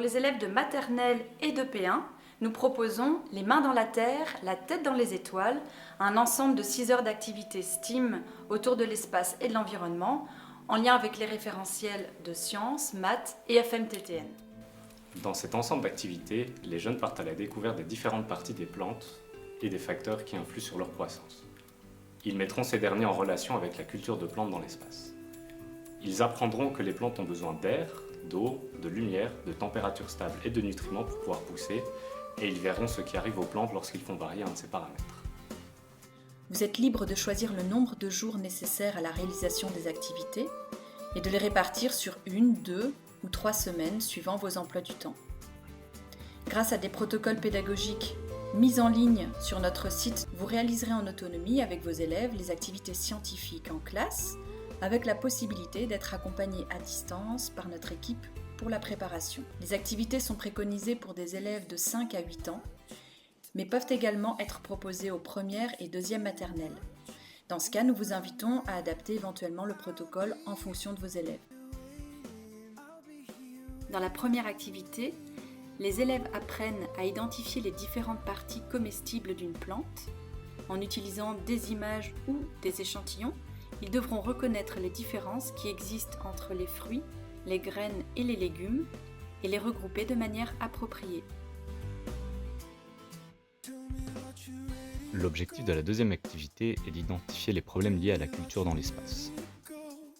les élèves de maternelle et de P1, nous proposons Les mains dans la terre, la tête dans les étoiles, un ensemble de 6 heures d'activité STEAM autour de l'espace et de l'environnement, en lien avec les référentiels de sciences, maths et FMTTN. Dans cet ensemble d'activités, les jeunes partent à la découverte des différentes parties des plantes et des facteurs qui influent sur leur croissance. Ils mettront ces derniers en relation avec la culture de plantes dans l'espace. Ils apprendront que les plantes ont besoin d'air, d'eau, de lumière, de température stable et de nutriments pour pouvoir pousser, et ils verront ce qui arrive aux plantes lorsqu'ils font varier un de ces paramètres. Vous êtes libre de choisir le nombre de jours nécessaires à la réalisation des activités et de les répartir sur 1, 2 ou 3 semaines suivant vos emplois du temps. Grâce à des protocoles pédagogiques mis en ligne sur notre site, vous réaliserez en autonomie avec vos élèves les activités scientifiques en classe, avec la possibilité d'être accompagné à distance par notre équipe pour la préparation. Les activités sont préconisées pour des élèves de 5 à 8 ans, mais peuvent également être proposées aux premières et deuxièmes maternelles. Dans ce cas, nous vous invitons à adapter éventuellement le protocole en fonction de vos élèves. Dans la première activité, les élèves apprennent à identifier les différentes parties comestibles d'une plante. En utilisant des images ou des échantillons, ils devront reconnaître les différences qui existent entre les fruits, les graines et les légumes et les regrouper de manière appropriée. L'objectif de la deuxième activité est d'identifier les problèmes liés à la culture dans l'espace.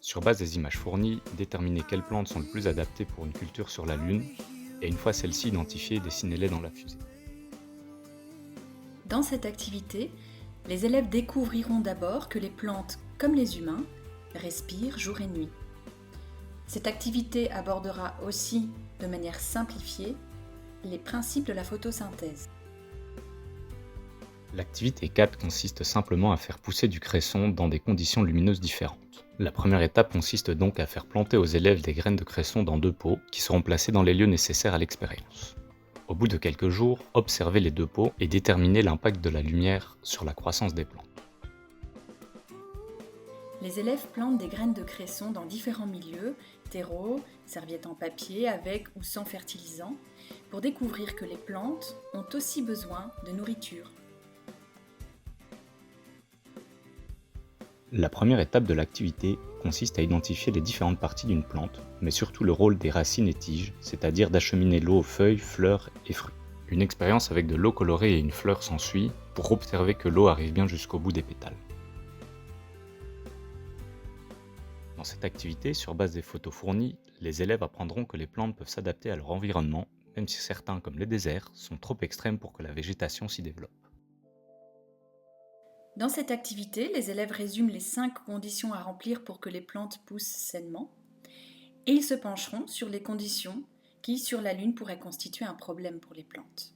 Sur base des images fournies, déterminer quelles plantes sont le plus adaptées pour une culture sur la Lune, et une fois celles-ci identifiées, dessinez-les dans la fusée. Dans cette activité, les élèves découvriront d'abord que les plantes, comme les humains, respirent jour et nuit. Cette activité abordera aussi, de manière simplifiée, les principes de la photosynthèse. L'activité 4 consiste simplement à faire pousser du cresson dans des conditions lumineuses différentes. La première étape consiste donc à faire planter aux élèves des graines de cresson dans 2 pots qui seront placés dans les lieux nécessaires à l'expérience. Au bout de quelques jours, observez les 2 pots et déterminez l'impact de la lumière sur la croissance des plantes. Les élèves plantent des graines de cresson dans différents milieux, terreau, serviettes en papier, avec ou sans fertilisant, pour découvrir que les plantes ont aussi besoin de nourriture. La première étape de l'activité consiste à identifier les différentes parties d'une plante, mais surtout le rôle des racines et tiges, c'est-à-dire d'acheminer l'eau aux feuilles, fleurs et fruits. Une expérience avec de l'eau colorée et une fleur s'ensuit pour observer que l'eau arrive bien jusqu'au bout des pétales. Dans cette activité, sur base des photos fournies, les élèves apprendront que les plantes peuvent s'adapter à leur environnement, même si certains, comme les déserts, sont trop extrêmes pour que la végétation s'y développe. Dans cette activité, les élèves résument les 5 conditions à remplir pour que les plantes poussent sainement, et ils se pencheront sur les conditions qui, sur la Lune, pourraient constituer un problème pour les plantes.